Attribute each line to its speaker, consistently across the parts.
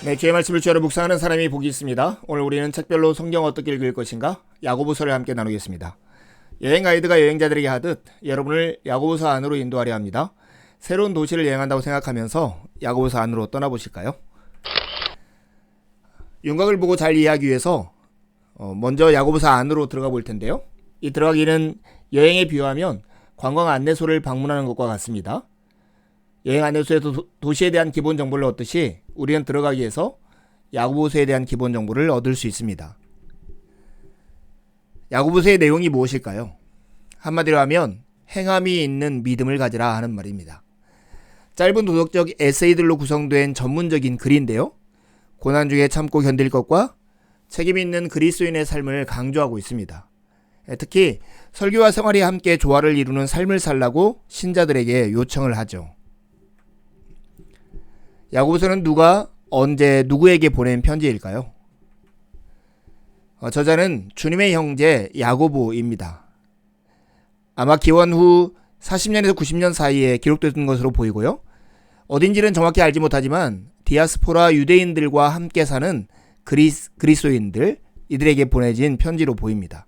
Speaker 1: 네, 주의 말씀을 주야로 묵상하는 사람이 복이 있습니다. 오늘 우리는 책별로 성경 어떻게 읽을 것인가 야고보서를 함께 나누겠습니다. 여행 가이드가 여행자들에게 하듯 여러분을 야고보서 안으로 인도하려 합니다. 새로운 도시를 여행한다고 생각하면서 야고보서 안으로 떠나보실까요? 윤곽을 보고 잘 이해하기 위해서 먼저 야고보서 안으로 들어가 볼 텐데요. 이 들어가기는 여행에 비유하면 관광 안내소를 방문하는 것과 같습니다. 여행 안내소에서 도시에 대한 기본 정보를 얻듯이 우리는 들어가기 위해서 야고보서에 대한 기본 정보를 얻을 수 있습니다. 야고보서의 내용이 무엇일까요? 한마디로 하면 행함이 있는 믿음을 가지라 하는 말입니다. 짧은 도덕적 에세이들로 구성된 전문적인 글인데요. 고난 중에 참고 견딜 것과 책임 있는 그리스도인의 삶을 강조하고 있습니다. 특히 설교와 생활이 함께 조화를 이루는 삶을 살라고 신자들에게 요청을 하죠. 야고보서는 누가 언제 누구에게 보낸 편지일까요? 저자는 주님의 형제 야고보입니다. 아마 기원 후 40년에서 90년 사이에 기록된 것으로 보이고요. 어딘지는 정확히 알지 못하지만 디아스포라 유대인들과 함께 사는 그리스도인들 이들에게 보내진 편지로 보입니다.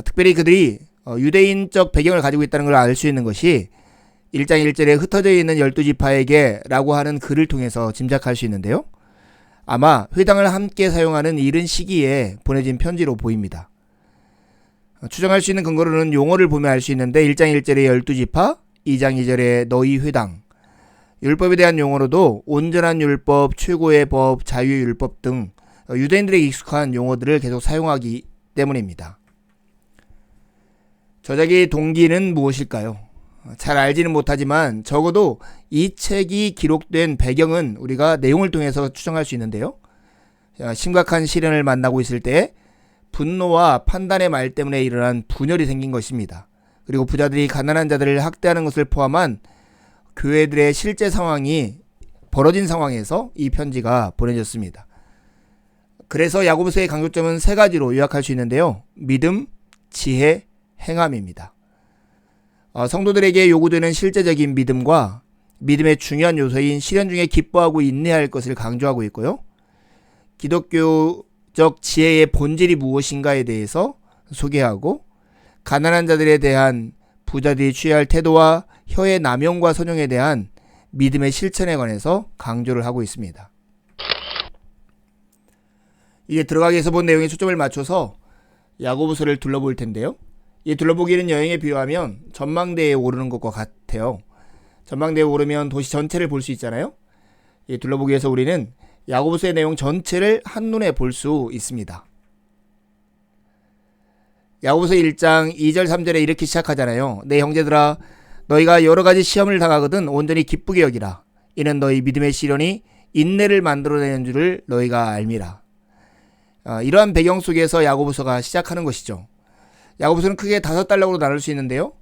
Speaker 1: 특별히 그들이 유대인적 배경을 가지고 있다는 걸 알 수 있는 것이 1장 1절에 흩어져 있는 12지파에게 라고 하는 글을 통해서 짐작할 수 있는데요. 아마 회당을 함께 사용하는 이른 시기에 보내진 편지로 보입니다. 추정할 수 있는 근거로는 용어를 보면 알 수 있는데 1장 1절에 12지파, 2장 2절에 너희 회당, 율법에 대한 용어로도 온전한 율법, 최고의 법, 자유율법 등 유대인들에게 익숙한 용어들을 계속 사용하기 때문입니다. 저작의 동기는 무엇일까요? 잘 알지는 못하지만 적어도 이 책이 기록된 배경은 우리가 내용을 통해서 추정할 수 있는데요. 심각한 시련을 만나고 있을 때 분노와 판단의 말 때문에 일어난 분열이 생긴 것입니다. 그리고 부자들이 가난한 자들을 학대하는 것을 포함한 교회들의 실제 상황이 벌어진 상황에서 이 편지가 보내졌습니다. 그래서 야고보서의 강조점은 3가지로 요약할 수 있는데요. 믿음, 지혜, 행함입니다. 성도들에게 요구되는 실제적인 믿음과 믿음의 중요한 요소인 시련 중에 기뻐하고 인내할 것을 강조하고 있고요. 기독교적 지혜의 본질이 무엇인가에 대해서 소개하고 가난한 자들에 대한 부자들이 취해야 할 태도와 혀의 남용과 선용에 대한 믿음의 실천에 관해서 강조를 하고 있습니다. 이제 들어가기 위해서 본 내용에 초점을 맞춰서 야고보서를 둘러볼 텐데요. 이 둘러보기는 여행에 비유하면 전망대에 오르는 것과 같아요. 전망대에 오르면 도시 전체를 볼 수 있잖아요. 이 둘러보기 위해서 우리는 야고보서의 내용 전체를 한눈에 볼 수 있습니다. 야고보서 1장 2절 3절에 이렇게 시작하잖아요. 내 형제들아 너희가 여러 가지 시험을 당하거든 온전히 기쁘게 여기라. 이는 너희 믿음의 시련이 인내를 만들어내는 줄을 너희가 알미라. 이러한 배경 속에서 야고보서가 시작하는 것이죠. 야고보서는 크게 5단락으로 나눌 수 있는데요.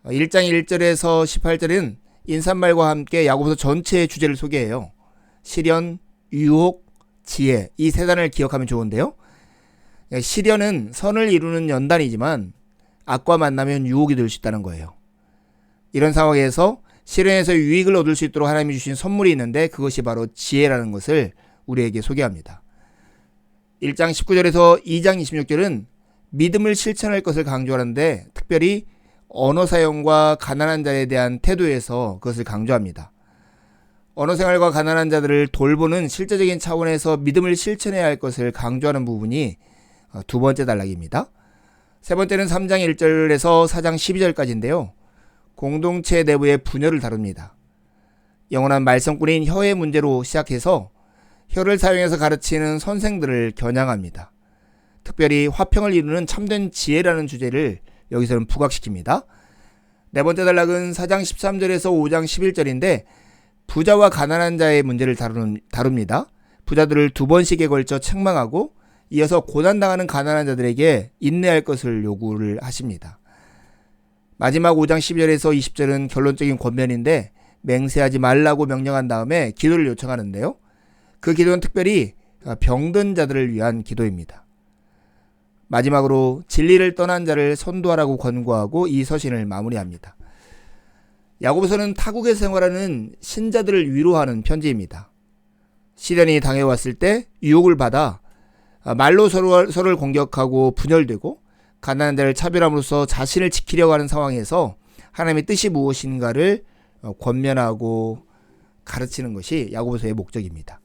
Speaker 1: 1장 1절에서 18절은 인사말과 함께 야고보서 전체의 주제를 소개해요. 시련, 유혹, 지혜 이 3단을 기억하면 좋은데요. 시련은 선을 이루는 연단이지만 악과 만나면 유혹이 될 수 있다는 거예요. 이런 상황에서 시련에서 유익을 얻을 수 있도록 하나님이 주신 선물이 있는데 그것이 바로 지혜라는 것을 우리에게 소개합니다. 1장 19절에서 2장 26절은 믿음을 실천할 것을 강조하는데 특별히 언어 사용과 가난한 자에 대한 태도에서 그것을 강조합니다. 언어 생활과 가난한 자들을 돌보는 실제적인 차원에서 믿음을 실천해야 할 것을 강조하는 부분이 2번째 단락입니다. 3번째는 3장 1절에서 4장 12절까지인데요. 공동체 내부의 분열을 다룹니다. 영원한 말썽꾼인 혀의 문제로 시작해서 혀를 사용해서 가르치는 선생들을 겨냥합니다. 특별히 화평을 이루는 참된 지혜라는 주제를 여기서는 부각시킵니다. 4번째 단락은 4장 13절에서 5장 11절인데 부자와 가난한 자의 문제를 다룹니다. 부자들을 2번씩에 걸쳐 책망하고 이어서 고난당하는 가난한 자들에게 인내할 것을 요구를 하십니다. 마지막 5장 12절에서 20절은 결론적인 권면인데 맹세하지 말라고 명령한 다음에 기도를 요청하는데요. 그 기도는 특별히 병든 자들을 위한 기도입니다. 마지막으로 진리를 떠난 자를 선도하라고 권고하고 이 서신을 마무리합니다. 야고보서는 타국에 생활하는 신자들을 위로하는 편지입니다. 시련이 당해왔을 때 유혹을 받아 말로 서로를 공격하고 분열되고 가난한 자를 차별함으로써 자신을 지키려고 하는 상황에서 하나님의 뜻이 무엇인가를 권면하고 가르치는 것이 야고보서의 목적입니다.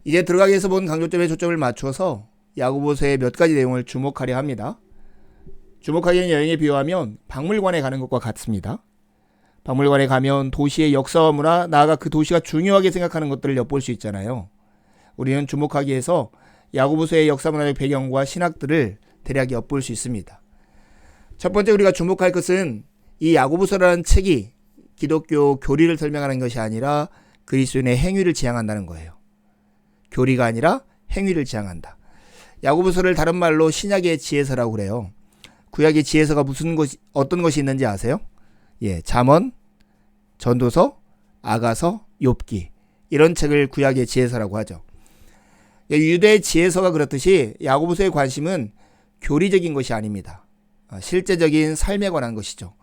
Speaker 1: 이제 들어가기 위해서 본 강조점에 초점을 맞춰서 야고보서의 몇 가지 내용을 주목하려 합니다. 주목하기에는 여행에 비유하면 박물관에 가는 것과 같습니다. 박물관에 가면 도시의 역사와 문화, 나아가 그 도시가 중요하게 생각하는 것들을 엿볼 수 있잖아요. 우리는 주목하기 위해서 야고보서의 역사문화적 배경과 신학들을 대략 엿볼 수 있습니다. 첫 번째 우리가 주목할 것은 이 야고보서라는 책이 기독교 교리를 설명하는 것이 아니라 그리스도인의 행위를 지향한다는 거예요. 교리가 아니라 행위를 지향한다. 야고보서를 다른 말로 신약의 지혜서라고 그래요. 구약의 지혜서가 어떤 것이 있는지 아세요? 잠언, 전도서, 아가서, 욥기 이런 책을 구약의 지혜서라고 하죠. 유대의 지혜서가 그렇듯이 야고보서의 관심은 교리적인 것이 아닙니다. 실제적인 삶에 관한 것이죠.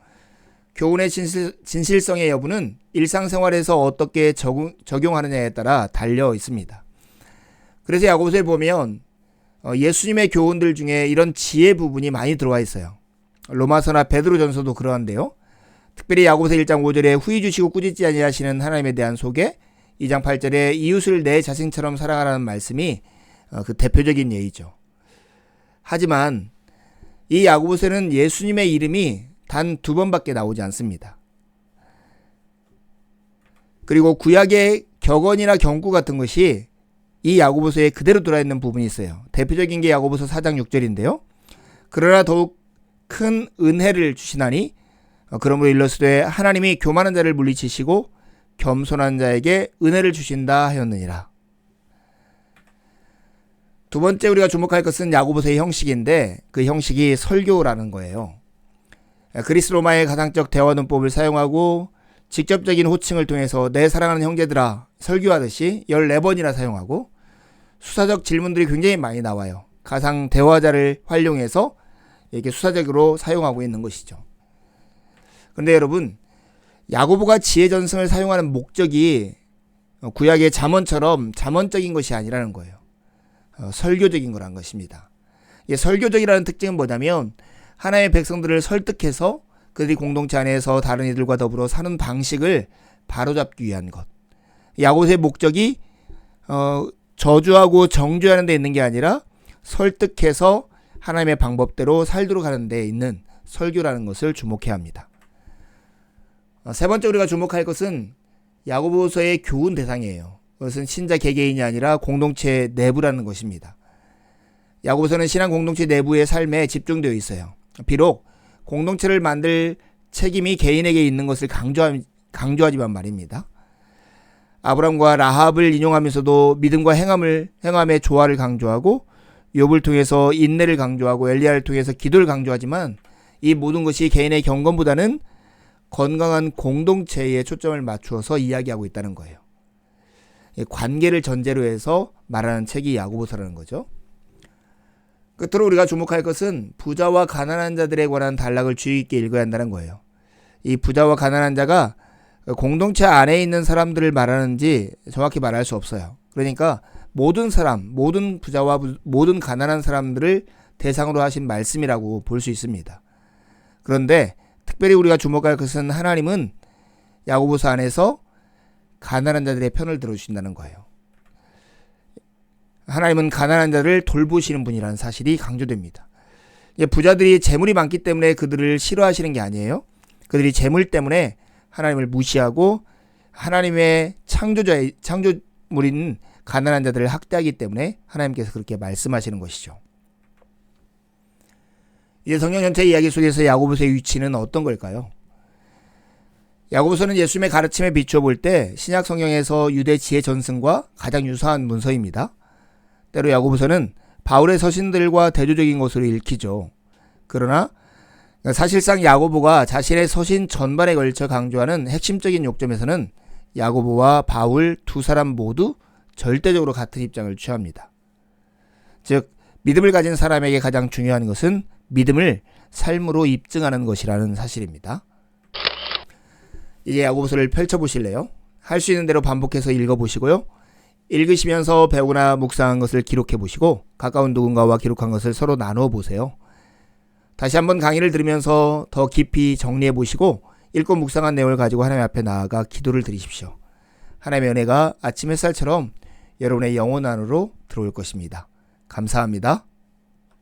Speaker 1: 교훈의 진실성의 여부는 일상생활에서 어떻게 적용하느냐에 따라 달려 있습니다. 그래서 야고보서에 보면 예수님의 교훈들 중에 이런 지혜 부분이 많이 들어와 있어요. 로마서나 베드로전서도 그러한데요. 특별히 야고보서 1장 5절에 후히 주시고 꾸짖지 아니하시는 하나님에 대한 소개, 2장 8절에 이웃을 내 자신처럼 사랑하라는 말씀이 그 대표적인 예이죠. 하지만 이 야고보서는 예수님의 이름이 단 2번밖에 나오지 않습니다. 그리고 구약의 격언이나 경구 같은 것이 이 야고보서에 그대로 들어있는 부분이 있어요. 대표적인 게 야고보서 4장 6절인데요. 그러나 더욱 큰 은혜를 주시나니 그러므로 일러스되 하나님이 교만한 자를 물리치시고 겸손한 자에게 은혜를 주신다 하였느니라. 두 번째 우리가 주목할 것은 야고보서의 형식인데 그 형식이 설교라는 거예요. 그리스 로마의 가상적 대화 문법을 사용하고 직접적인 호칭을 통해서 내 사랑하는 형제들아 설교하듯이 14번이나 사용하고 수사적 질문들이 굉장히 많이 나와요. 가상 대화자를 활용해서 이렇게 수사적으로 사용하고 있는 것이죠. 그런데 여러분, 야고보가 지혜전승을 사용하는 목적이 구약의 잠언처럼 잠언적인 것이 아니라는 거예요. 설교적인 거란 것입니다. 설교적이라는 특징은 뭐냐면 하나님의 백성들을 설득해서 그들이 공동체 안에서 다른 이들과 더불어 사는 방식을 바로잡기 위한 것. 야고보의 목적이 저주하고 정죄하는 데 있는 게 아니라 설득해서 하나님의 방법대로 살도록 하는 데 있는 설교라는 것을 주목해야 합니다. 세 번째 우리가 주목할 것은 야고보서의 교훈 대상이에요. 그것은 신자 개개인이 아니라 공동체 내부라는 것입니다. 야고보서는 신앙 공동체 내부의 삶에 집중되어 있어요. 비록 공동체를 만들 책임이 개인에게 있는 것을 강조하지만 말입니다. 아브람과 라합을 인용하면서도 믿음과 행함의 조화를 강조하고 욥을 통해서 인내를 강조하고 엘리야를 통해서 기도를 강조하지만 이 모든 것이 개인의 경건보다는 건강한 공동체에 초점을 맞추어서 이야기하고 있다는 거예요. 관계를 전제로 해서 말하는 책이 야고보서라는 거죠. 끝으로 우리가 주목할 것은 부자와 가난한 자들에 관한 단락을 주의 있게 읽어야 한다는 거예요. 이 부자와 가난한 자가 공동체 안에 있는 사람들을 말하는지 정확히 말할 수 없어요. 그러니까 모든 사람, 모든 부자와 모든 가난한 사람들을 대상으로 하신 말씀이라고 볼 수 있습니다. 그런데 특별히 우리가 주목할 것은 하나님은 야고보서 안에서 가난한 자들의 편을 들어주신다는 거예요. 하나님은 가난한 자를 돌보시는 분이라는 사실이 강조됩니다. 부자들이 재물이 많기 때문에 그들을 싫어하시는 게 아니에요. 그들이 재물 때문에 하나님을 무시하고 하나님의 창조물인 가난한 자들을 학대하기 때문에 하나님께서 그렇게 말씀하시는 것이죠. 이제 성경 전체 이야기 속에서 야고보서의 위치는 어떤 걸까요? 야고보서는 예수님의 가르침에 비추어 볼 때 신약 성경에서 유대 지혜 전승과 가장 유사한 문서입니다. 때로 야고보서는 바울의 서신들과 대조적인 것으로 읽히죠. 그러나 사실상 야고보가 자신의 서신 전반에 걸쳐 강조하는 핵심적인 요점에서는 야고보와 바울 두 사람 모두 절대적으로 같은 입장을 취합니다. 즉 믿음을 가진 사람에게 가장 중요한 것은 믿음을 삶으로 입증하는 것이라는 사실입니다. 이제 야고보서를 펼쳐보실래요? 할 수 있는 대로 반복해서 읽어보시고요. 읽으시면서 배우거나 묵상한 것을 기록해보시고 가까운 누군가와 기록한 것을 서로 나누어 보세요. 다시 한번 강의를 들으면서 더 깊이 정리해보시고 읽고 묵상한 내용을 가지고 하나님 앞에 나아가 기도를 드리십시오. 하나님의 은혜가 아침 햇살처럼 여러분의 영혼 안으로 들어올 것입니다. 감사합니다.